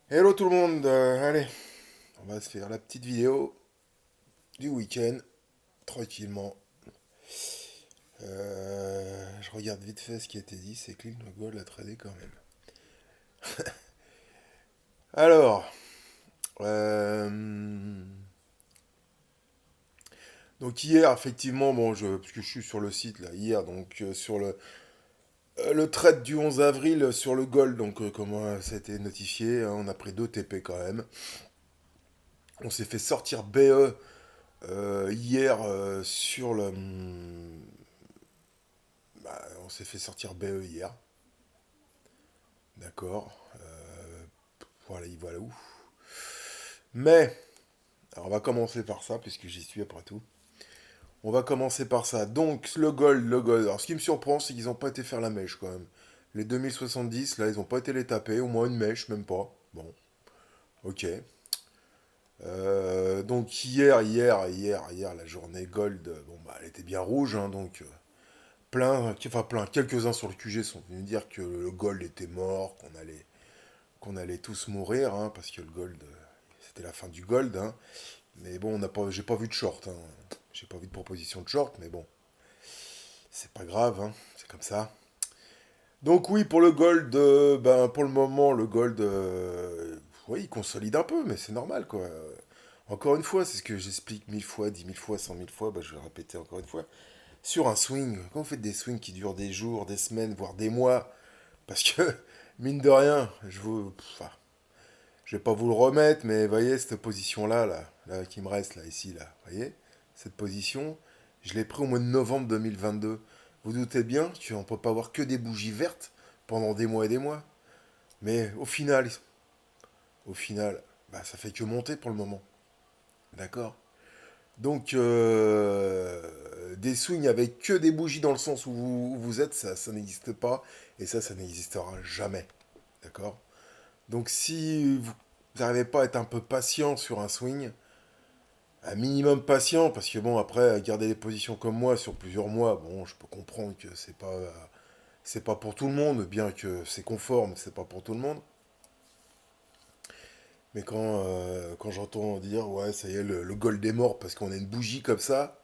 Hello tout le monde, allez, on va se faire la petite vidéo du week-end, tranquillement. Je regarde vite fait ce qui a été dit, c'est clean, le goal a tradé quand même. Alors, euh, donc hier, effectivement, bon, parce que je suis sur le site là, hier, donc sur le trade du 11 avril sur le gold, donc comment ça a été notifié, hein, on a pris 2 TP quand même. On s'est fait sortir BE hier sur le... on s'est fait sortir BE hier. D'accord. Voilà, il voilà où. Mais, alors on va commencer par ça, puisque j'y suis après tout. On va commencer par ça. Donc, le gold, le gold. Alors, ce qui me surprend, c'est qu'ils n'ont pas été faire la mèche, quand même. Les 2070, là, ils n'ont pas été les taper, au moins une mèche, même pas. Bon, ok. Donc, hier, la journée gold, bon, bah, elle était bien rouge, hein, donc... plein, quelques-uns sur le QG sont venus dire que le gold était mort, qu'on allait tous mourir, hein, parce que le gold, c'était la fin du gold, hein. Mais bon, j'ai pas vu de short, hein. J'ai pas vu de proposition de short, mais bon, c'est pas grave, hein. C'est comme ça. Donc oui, pour le gold, ben pour le moment, le gold, oui, il consolide un peu, mais c'est normal, quoi. Encore une fois, c'est ce que j'explique 1000 fois, 10 000 fois, 100 000 fois, bah, je vais répéter encore une fois. Sur un swing, quand vous faites des swings qui durent des jours, des semaines, voire des mois, parce que, mine de rien, enfin, je vais pas vous le remettre, mais voyez cette position-là, là, qui me reste, là, ici, là, voyez, cette position, je l'ai pris au mois de novembre 2022. Vous doutez bien qu'on ne peut pas avoir que des bougies vertes pendant des mois et des mois. Mais au final, bah, ça fait que monter pour le moment. D'accord. Donc, des swings avec que des bougies dans le sens où vous êtes, ça n'existe pas. Et ça n'existera jamais. D'accord. Donc, si vous n'arrivez pas à être un peu patient sur un swing, un minimum patient, parce que bon, après, garder des positions comme moi sur plusieurs mois, bon, je peux comprendre que c'est pas pour tout le monde, bien que c'est conforme, c'est pas pour tout le monde. Mais quand j'entends dire, ouais, ça y est, le gold est mort parce qu'on a une bougie comme ça,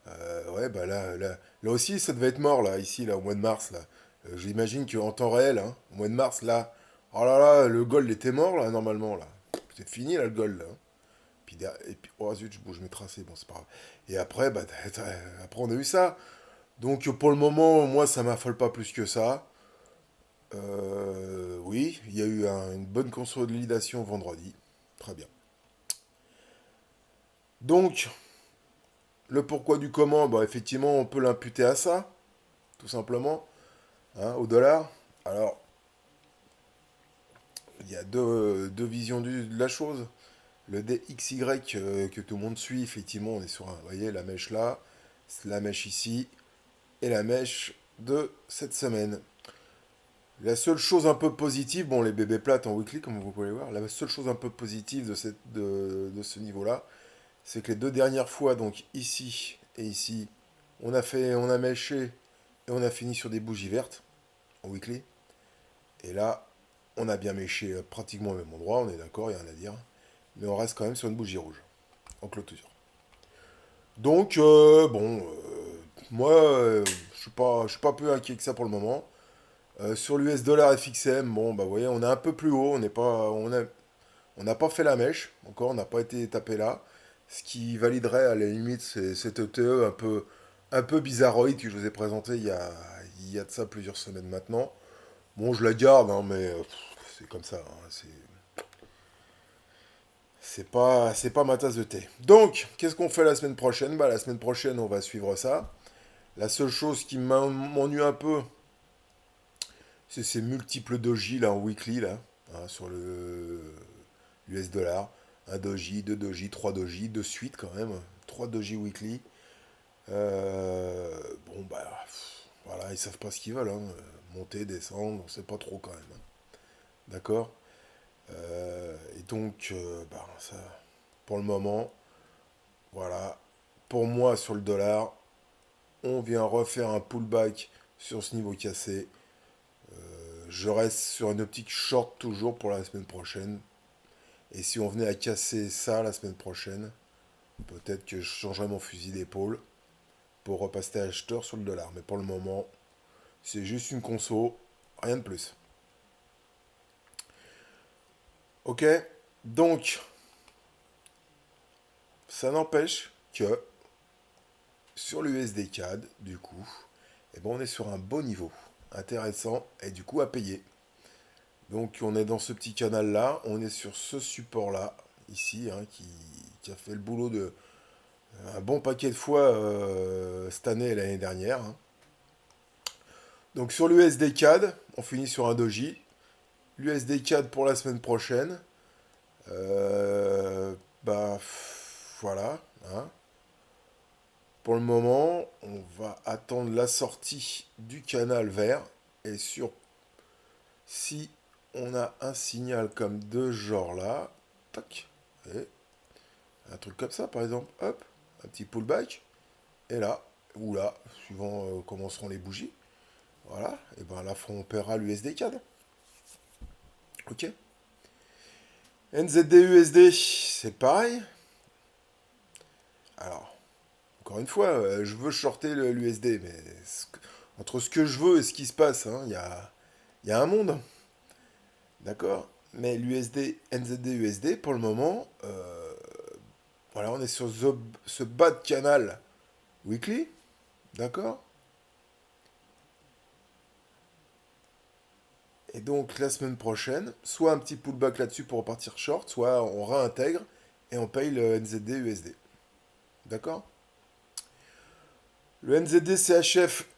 ouais, bah là aussi, ça devait être mort, là, ici, là, au mois de mars, là. J'imagine qu'en temps réel, hein, au mois de mars, là, oh là là, le gold était mort, là, normalement, là. C'est fini, là, le gold, là. Et puis, oh zut, je bouge mes tracés, bon, c'est pas grave. Et après, bah, après, on a eu ça. Donc, pour le moment, moi, ça m'affole pas plus que ça. Oui, il y a eu une bonne consolidation vendredi. Très bien. Donc, le pourquoi du comment, bah, effectivement, on peut l'imputer à ça, tout simplement, hein, au dollar. Alors, il y a deux visions de la chose. Le DXY que tout le monde suit, effectivement, on est sur vous voyez, la mèche là, la mèche ici, et la mèche de cette semaine. La seule chose un peu positive, bon, les bébés plates en weekly, comme vous pouvez le voir, la seule chose un peu positive de ce niveau-là, c'est que les 2 dernières fois, donc ici et ici, on a mèché et on a fini sur des bougies vertes en weekly. Et là, on a bien méché pratiquement au même endroit, on est d'accord, il n'y a rien à dire. Mais on reste quand même sur une bougie rouge, en clôture. Donc, bon, moi, je suis pas plus inquiet que ça pour le moment. Sur l'US dollar FXM, bon, bah, vous voyez, on est un peu plus haut, on n'a pas fait la mèche, encore, on n'a pas été tapé là. Ce qui validerait à la limite cet ETE un peu bizarroïde que je vous ai présenté il y a de ça plusieurs semaines maintenant. Bon, je la garde, hein, mais c'est comme ça, hein, c'est pas ma tasse de thé. Donc, qu'est-ce qu'on fait la semaine prochaine? Bah, la semaine prochaine, on va suivre ça. La seule chose qui m'ennuie un peu, c'est ces multiples doji là en weekly là, hein, sur le US dollar. Un doji, deux doji, trois doji, de suite quand même. Trois doji weekly. Bon bah voilà, ils savent pas ce qu'ils veulent, hein. Monter, descendre, on sait pas trop quand même, hein. D'accord. Et donc, bah, ça, pour le moment, voilà. Pour moi, sur le dollar, on vient refaire un pullback sur ce niveau cassé. Je reste sur une optique short toujours pour la semaine prochaine. Et si on venait à casser ça la semaine prochaine, peut-être que je changerais mon fusil d'épaule pour repasser acheteur sur le dollar. Mais pour le moment, c'est juste une conso, rien de plus. Ok? Donc, ça n'empêche que sur l'USD CAD, du coup, eh ben on est sur un beau niveau, intéressant et du coup à payer. Donc on est dans ce petit canal là, on est sur ce support là, ici, hein, qui a fait le boulot de un bon paquet de fois cette année et l'année dernière, hein. Donc sur l'USD CAD, on finit sur un doji. L'USD CAD pour la semaine prochaine, euh, bah voilà, hein. Pour le moment, on va attendre la sortie du canal vert. Et sur si on a un signal comme de ce genre là, tac, et un truc comme ça par exemple, hop, un petit pullback, et là, ou là, suivant comment seront les bougies, voilà, et ben là on paiera l'USD CAD. Ok. NZD USD, c'est pareil. Alors, encore une fois, je veux shorter l'USD, mais entre ce que je veux et ce qui se passe, hein, il y a un monde. D'accord? Mais l'USD, NZD USD, pour le moment, voilà, on est sur ce bas de canal weekly. D'accord? Et donc, la semaine prochaine, soit un petit pullback là-dessus pour repartir short, soit on réintègre et on paye le NZD USD. D'accord? Le NZD CHF,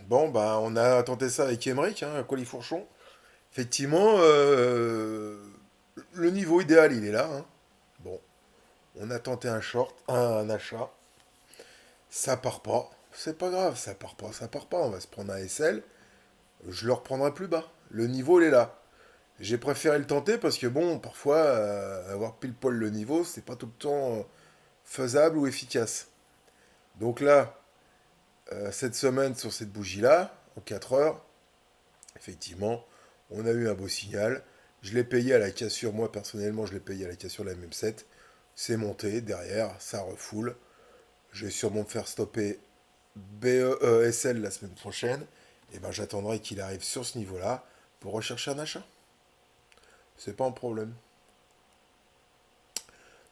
bon, bah, on a tenté ça avec Emmerich, hein, à Colifourchon. Effectivement, le niveau idéal, il est là, hein. Bon, on a tenté un short, un achat. Ça part pas. C'est pas grave, ça part pas, ça part pas. On va se prendre un SL. Je le reprendrai plus bas. Le niveau, il est là. J'ai préféré le tenter parce que, bon, parfois, avoir pile poil le niveau, c'est pas tout le temps faisable ou efficace. Donc là, cette semaine, sur cette bougie-là, en 4 heures, effectivement, on a eu un beau signal. Je l'ai payé à la cassure. Moi, personnellement, je l'ai payé à la cassure de la même 7. C'est monté. Derrière, ça refoule. Je vais sûrement me faire stopper SL la semaine prochaine. Et ben, j'attendrai qu'il arrive sur ce niveau-là pour rechercher un achat. C'est pas un problème.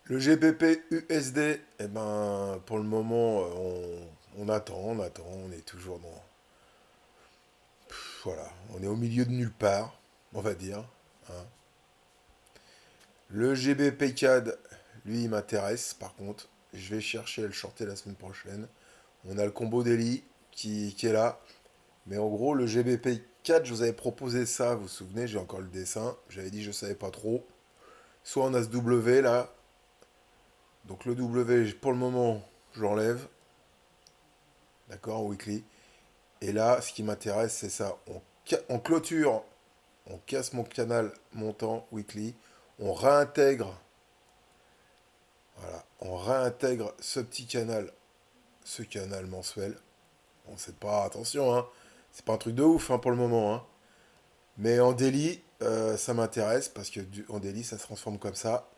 Le GBP USD, eh ben, pour le moment, on attend, on est toujours dans. Voilà, on est au milieu de nulle part, on va dire, hein. Le GBP CAD, lui, il m'intéresse, par contre. Je vais chercher à le shorter la semaine prochaine. On a le combo daily qui est là. Mais en gros, le GBP 4, je vous avais proposé ça, vous vous souvenez, j'ai encore le dessin. J'avais dit je ne savais pas trop. Soit on a ce W là. Donc le W, pour le moment, je l'enlève. D'accord, en weekly. Et là, ce qui m'intéresse, c'est ça. On clôture, on casse mon canal montant weekly. On réintègre, voilà, on réintègre ce petit canal, ce canal mensuel. Bon, c'est pas, attention, hein, c'est pas un truc de ouf, hein, pour le moment, hein. Mais en daily, ça m'intéresse parce que en daily, ça se transforme comme ça.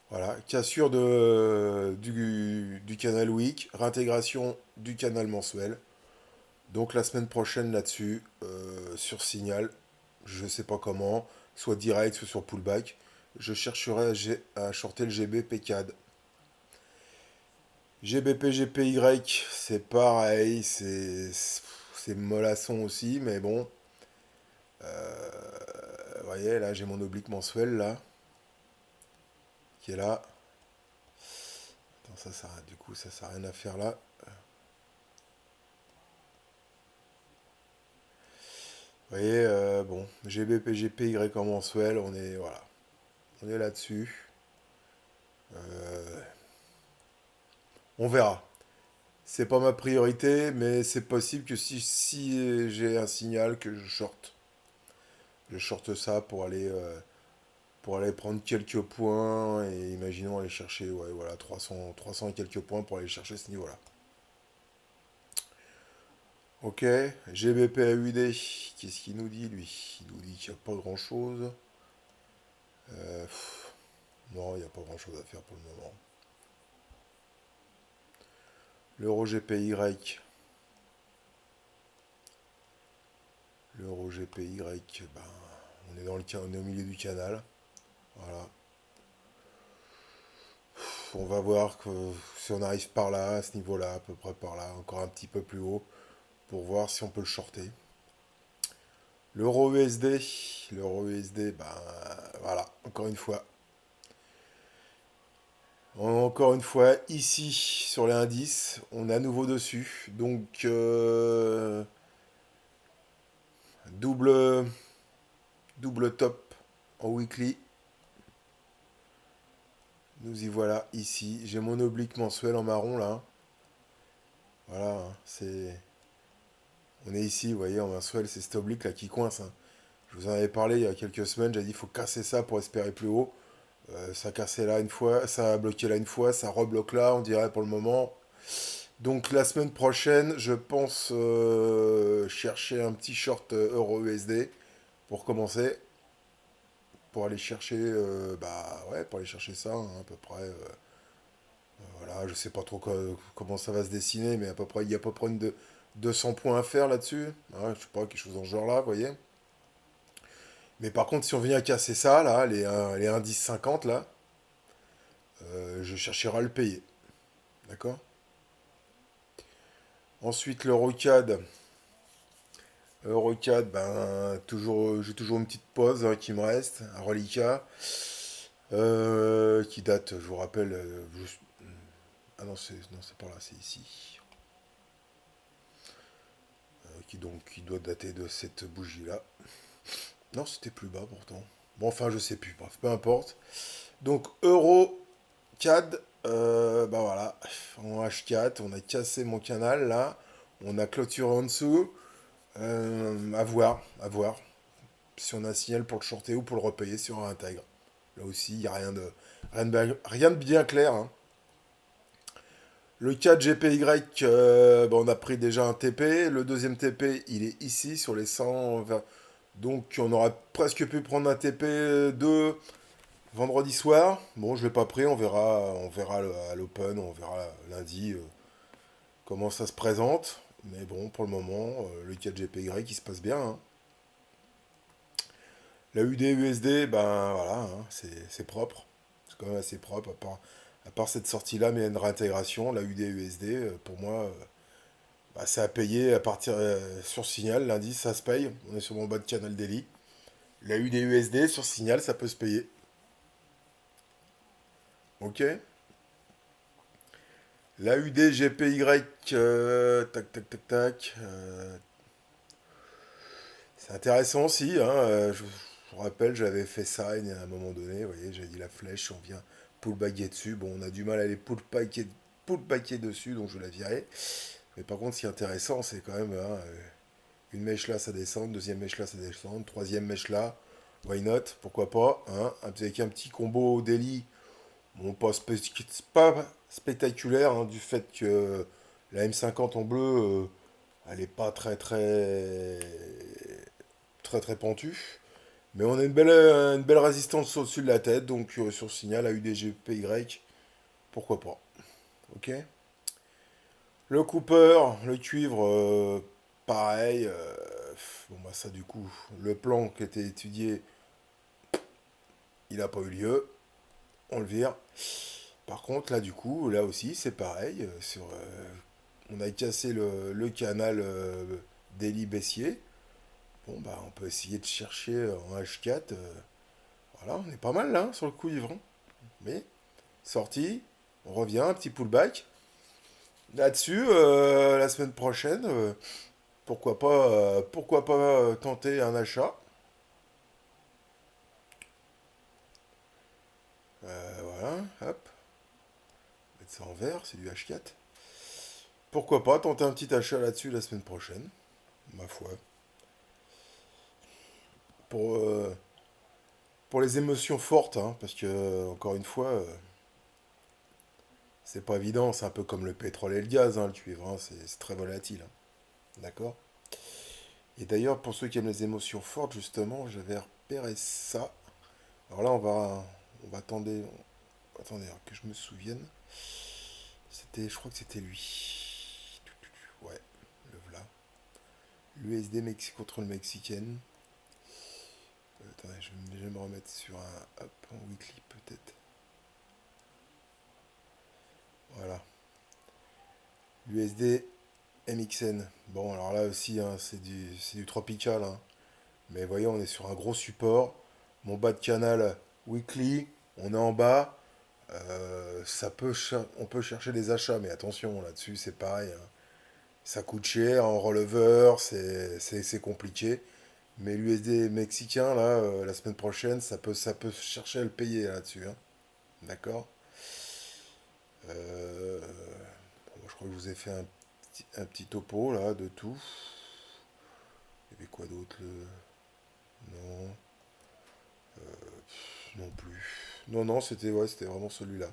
Voilà, cassure du canal week, réintégration du canal mensuel. Donc la semaine prochaine là-dessus, sur Signal, je ne sais pas comment, soit direct, soit sur pullback, je chercherai à shorter le GB CAD. GBP GPY, c'est pareil, c'est mollasson aussi, mais bon, vous voyez, là j'ai mon oblique mensuel là, qui est là. Attends, du coup, ça sert à rien à faire là. Vous voyez, bon, GBP GPY en mensuel, voilà, on est là-dessus. On verra. C'est pas ma priorité, mais c'est possible que si j'ai un signal que je shorte. Je shorte ça pour aller prendre quelques points et imaginons aller chercher ouais, voilà, 300 et quelques points pour aller chercher ce niveau-là. Ok, GBP AUD, qu'est-ce qu'il nous dit lui? Il nous dit qu'il n'y a pas grand-chose. Non, il n'y a pas grand-chose à faire pour le moment. L'Euro GPY. L'Euro GPY, ben, on est au milieu du canal. Voilà. On va voir que si on arrive par là, à ce niveau-là, à peu près par là, encore un petit peu plus haut, pour voir si on peut le shorter. L'euro USD, l'euro USD, ben voilà, encore une fois. Encore une fois, ici, sur l'indice, on est à nouveau dessus. Donc, double, double top en weekly. Nous y voilà ici. J'ai mon oblique mensuel en marron là. Voilà, hein, c'est. On est ici, vous voyez, en mensuel, c'est cet oblique là qui coince, hein. Je vous en avais parlé il y a quelques semaines, j'ai dit il faut casser ça pour espérer plus haut. Ça a cassé là une fois, ça a bloqué là une fois, ça rebloque là, on dirait pour le moment. Donc la semaine prochaine, je pense chercher un petit short euro USD pour commencer, pour aller chercher, bah ouais, pour aller chercher ça hein, à peu près. Voilà, je sais pas trop comment ça va se dessiner, mais à peu près, il y a à peu près 200 points à faire là-dessus. Ouais, je sais pas, quelque chose dans ce genre-là, vous voyez. Mais par contre, si on vient casser ça, là, les indices 50, là, je chercherai à le payer. D'accord. Ensuite, le rocade. Eurocad, ben, toujours, j'ai toujours une petite pause hein, qui me reste, un reliquat, qui date, je vous rappelle, ah non, c'est pas là, c'est ici, qui doit dater de cette bougie-là. Non, c'était plus bas pourtant. Bon, enfin, je sais plus, bref, peu importe. Donc, Eurocad, bah voilà, en H4, on a cassé mon canal là, on a clôturé en dessous, à voir, à voir. Si on a un signal pour le shorter ou pour le repayer si on réintègre. Là aussi, il n'y a rien de bien clair, hein. Le 4 GPY, on a pris déjà un TP. Le deuxième TP, il est ici sur les 120. Donc on aurait presque pu prendre un TP 2 vendredi soir. Bon, je ne l'ai pas pris, on verra à l'open, on verra lundi comment ça se présente. Mais bon, pour le moment, le 4 GPY, il se passe bien, hein. La UD-USD, ben voilà, hein, c'est propre. C'est quand même assez propre, à part cette sortie-là, mais il y a une réintégration. La UD-USD, pour moi, bah, c'est à payer à partir sur Signal. Lundi, ça se paye. On est sur mon bas de canal daily. La UD-USD, sur Signal, ça peut se payer. Ok. La UD-GPY, tac, tac, tac, tac. C'est intéressant aussi, hein, je vous rappelle, j'avais fait ça à un moment donné, vous voyez, j'avais dit la flèche, on vient pullbacker dessus. Bon, on a du mal à aller pullbacker dessus, donc je la virais. Mais par contre, ce qui est intéressant, c'est quand même hein, une mèche là, ça descend, deuxième mèche là, ça descend, troisième mèche là, why not, pourquoi pas, hein, avec un petit combo daily, bon, pas spectaculaire, hein, du fait que la M50 en bleu, elle est pas très pentue. Mais on a une belle résistance au-dessus de la tête, donc sur signal AUDGPY, pourquoi pas. Ok. Le Cooper, le cuivre, pareil. Bon bah ça du coup, le plan qui était étudié, il n'a pas eu lieu. On le vire. Par contre là du coup, là aussi c'est pareil. On a cassé le canal Daily baissier. Bon bah on peut essayer de chercher en H4. Voilà, on est pas mal là hein, sur le cuivre, hein. Mais sorti, on revient, un petit pullback. Là-dessus, la semaine prochaine, pourquoi pas tenter un achat. Voilà, hop, mettre ça en vert, c'est du H4. Pourquoi pas tenter un petit achat là-dessus la semaine prochaine, ma foi. Pour, euh, pour les émotions fortes, hein, parce que, encore une fois, c'est pas évident, c'est un peu comme le pétrole et le gaz, hein, le cuivre, hein, c'est très volatile, hein. D'accord. Et d'ailleurs, pour ceux qui aiment les émotions fortes, justement, j'avais repéré ça. Alors là, on va attendre, attendez, alors que je me souvienne. Je crois que c'était lui. Ouais, le voilà. L'USD Mexique contre le mexicaine. Attendez, je vais me remettre sur un, hop, en weekly peut-être. Voilà. L'USD MXN. Bon, alors là aussi, hein, c'est du tropical, hein. Mais voyez, on est sur un gros support. Mon bas de canal weekly, on est en bas. On peut chercher des achats, mais attention, là-dessus, c'est pareil, hein. Ça coûte cher en releveur, c'est compliqué. Mais l'USD mexicain, là, la semaine prochaine, ça peut chercher à le payer là-dessus, hein. D'accord. Bon, je crois que je vous ai fait un petit topo, là, de tout. Il y avait quoi d'autre Non, non plus. Non, non, c'était ouais, c'était vraiment celui-là.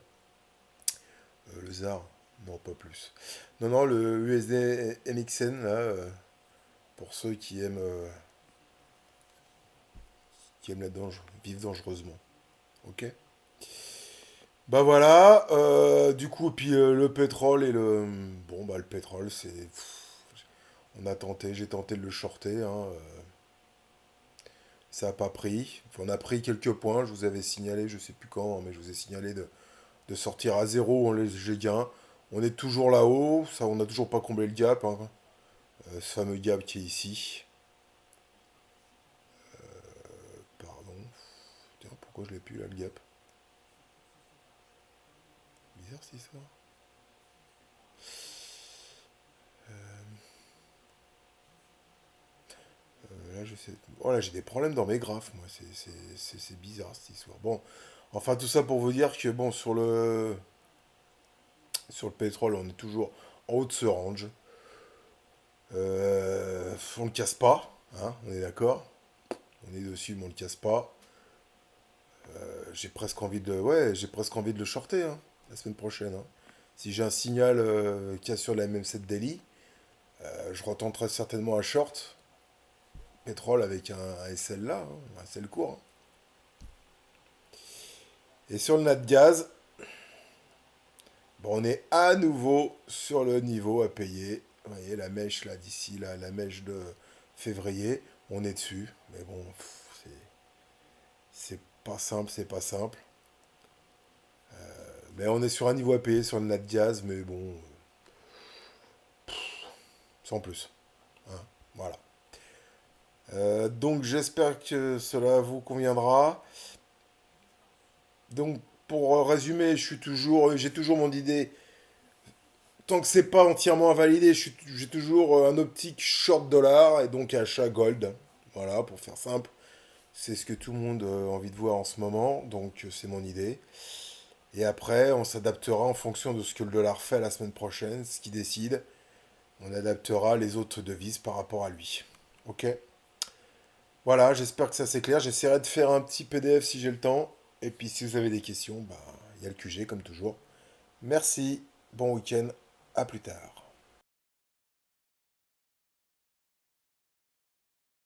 Le ZAR, non, pas plus. Non, non, le USD MXN, là, pour ceux qui aiment vivre dangereusement. Ok. Bah voilà, du coup, puis le pétrole et le... Bon, bah le pétrole, on a tenté, j'ai tenté de le shorter, hein, ça n'a pas pris. Enfin, on a pris quelques points, je vous avais signalé, je sais plus quand, hein, mais je vous ai signalé de sortir à zéro en léger gain. On est toujours là-haut, ça, on n'a toujours pas comblé le gap, hein. Ce fameux gap qui est ici. Pardon. Tiens, pourquoi je l'ai plus là, le gap? Bizarre cette histoire. Là, je sais. Oh là, j'ai des problèmes dans mes graphes, moi. C'est bizarre cette histoire. Bon, enfin, tout ça pour vous dire que, bon, sur le pétrole, on est toujours en haut de ce range. On ne le casse pas, hein, on est d'accord. On est dessus, mais on ne le casse pas. J'ai presque envie de, ouais, j'ai presque envie de le shorter, hein, la semaine prochaine, hein. Si j'ai un signal qui assure la MM7 Daily, je retenterai certainement un short pétrole avec un SL là, hein, un SL court, hein. Et sur le nat gaz, bon, on est à nouveau sur le niveau à payer. Vous voyez la mèche là d'ici, là, la mèche de février, on est dessus. Mais bon, c'est pas simple, c'est pas simple. Mais on est sur un niveau à payer sur le nat gaz, mais bon, sans plus, hein. Voilà. Donc j'espère que cela vous conviendra. Donc pour résumer, j'ai toujours mon idée. Tant que c'est pas entièrement invalidé, j'ai toujours un optique short dollar et donc achat gold. Voilà, pour faire simple. C'est ce que tout le monde a envie de voir en ce moment, donc c'est mon idée. Et après, on s'adaptera en fonction de ce que le dollar fait la semaine prochaine, ce qui décide. On adaptera les autres devises par rapport à lui. Ok. Voilà, j'espère que ça c'est clair. J'essaierai de faire un petit PDF si j'ai le temps. Et puis si vous avez des questions, bah, il y a le QG comme toujours. Merci, bon week-end, à plus tard.